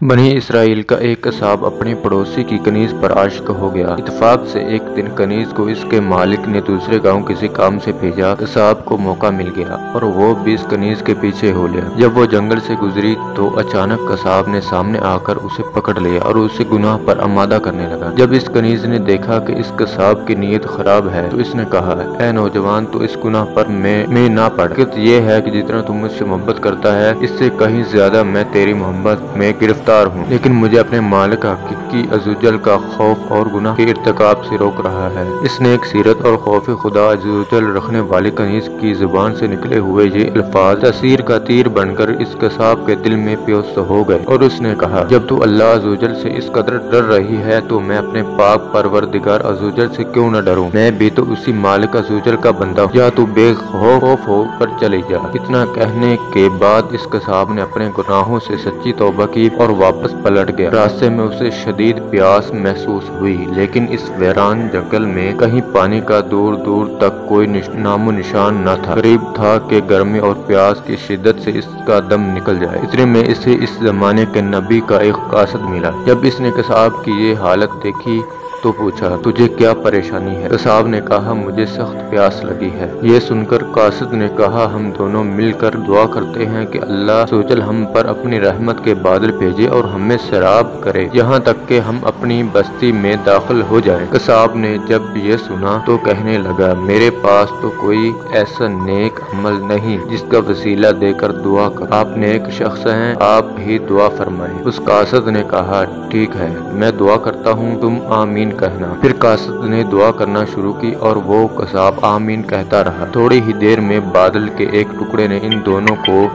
بنی اسرائیل کا ایک قصاب اپنے پڑوسی کی کنیز پر عاشق ہو گیا۔ اتفاق سے ایک دن کنیز کو اس کے مالک نے دوسرے گاؤں کسی کام سے بھیجا۔ قصاب کو موقع مل گیا اور وہ بھی اس کنیز کے پیچھے ہو لیا۔ جب وہ جنگل سے گزری تو اچانک قصاب نے سامنے آ کر اسے پکڑ لیا اور اسے گناہ پر آمادہ کرنے لگا۔ جب اس کنیز نے دیکھا کہ اس قصاب کی نیت خراب ہے تو اس نے کہا، اے نوجوان، تو اس گناہ پر میں نہ پڑ۔ حقیقت یہ ہے کہ جتنا تم مجھ سے محبت کرتا ہے اس سے کہیں زیادہ میں تیری محبت میں گرفتار ہوں، لیکن مجھے اپنے مالک حقیقی عزوجل کا خوف اور گناہ کے ارتکاب سے روک رہا ہے۔ اس نیک سیرت اور خوف خدا عزوجل رکھنے والی کنیز کی زبان سے نکلے ہوئے یہ الفاظ تاثیر کا تیر بن کر اس قصاب کے دل میں پیوست ہو گئے اور اس نے کہا، جب تو اللہ عزوجل سے اس قدر ڈر رہی ہے تو میں اپنے پاک پروردگار عزوجل سے کیوں نہ ڈروں؟ میں بھی تو اسی مالک عزوجل کا بندہ ہوں، یا تو بے خوف ہو کر چلی جا۔ اتنا کہنے کے بعد اس قصاب نے اپنے گناہوں سے سچی توبہ کی اور واپس پلٹ گیا۔ راستے میں اسے شدید پیاس محسوس ہوئی، لیکن اس ویران جنگل میں کہیں پانی کا دور دور تک کوئی نام و نشان نہ تھا۔ قریب تھا کہ گرمی اور پیاس کی شدت سے اس کا دم نکل جائے۔ اتنے میں اسے اس زمانے کے نبی کا ایک قاصد ملا۔ جب اس نے قصاب کی یہ حالت دیکھی تو پوچھا، تجھے کیا پریشانی ہے؟ قصاب نے کہا، مجھے سخت پیاس لگی ہے۔ یہ سن کر قاصد نے کہا، ہم دونوں مل کر دعا کرتے ہیں کہ اللہ عزوجل ہم پر اپنی رحمت کے بادل بھیجے اور ہمیں سیراب کرے یہاں تک کہ ہم اپنی بستی میں داخل ہو جائیں۔ قصاب نے جب یہ سنا تو کہنے لگا، میرے پاس تو کوئی ایسا نیک عمل نہیں جس کا وسیلہ دے کر دعا کر۔ آپ نیک شخص ہیں، آپ ہی دعا فرمائیں۔ اس قاصد نے کہا، ٹھیک ہے، میں دعا کرتا ہوں، تم آمین کہنا۔ پھر قاصد نے دعا کرنا شروع کی اور وہ قصاب آمین کہتا رہا۔ تھوڑی ہی دیر میں بادل کے ایک ٹکڑے نے ان دونوں کو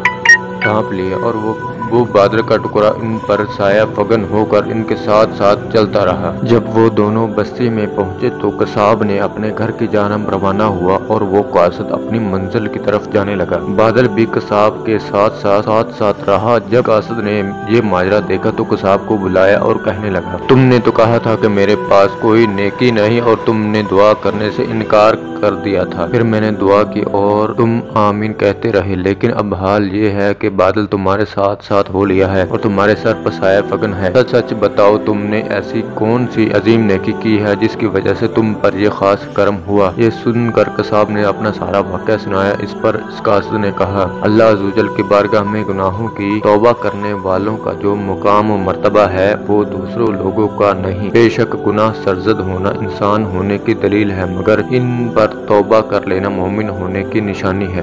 ڈھانپ لیا اور وہ بادل کا ٹکڑا ان پر سایہ فگن ہو کر ان کے ساتھ ساتھ چلتا رہا۔ جب وہ دونوں بستی میں پہنچے تو قصاب نے اپنے گھر کی جانب روانہ ہوا اور وہ قاصد اپنی منزل کی طرف جانے لگا۔ بادل بھی قصاب کے ساتھ ساتھ رہا۔ جب قاصد نے یہ ماجرا دیکھا تو قصاب کو بلایا اور کہنے لگا، تم نے تو کہا تھا کہ میرے پاس کوئی نیکی نہیں اور تم نے دعا کرنے سے انکار کر دیا تھا۔ پھر میں نے دعا کی اور تم آمین کہتے رہے، لیکن اب حال یہ ہے کہ بادل تمہارے ساتھ ساتھ ہو لیا ہے اور تمہارے سر پر سایہ فگن ہے۔ سچ سچ بتاؤ، تم نے ایسی کون سی عظیم نیکی کی ہے جس کی وجہ سے تم پر یہ خاص کرم ہوا؟ یہ سن کر قصاب نے اپنا سارا واقعہ سنایا۔ اس پر اس قاصد نے کہا، اللہ عزوجل کی بارگاہ میں گناہوں کی توبہ کرنے والوں کا جو مقام و مرتبہ ہے وہ دوسروں لوگوں کا نہیں۔ بے شک گناہ سرزد ہونا انسان ہونے کی دلیل ہے، مگر ان پر توبہ کر لینا مومن ہونے کی نشانی ہے۔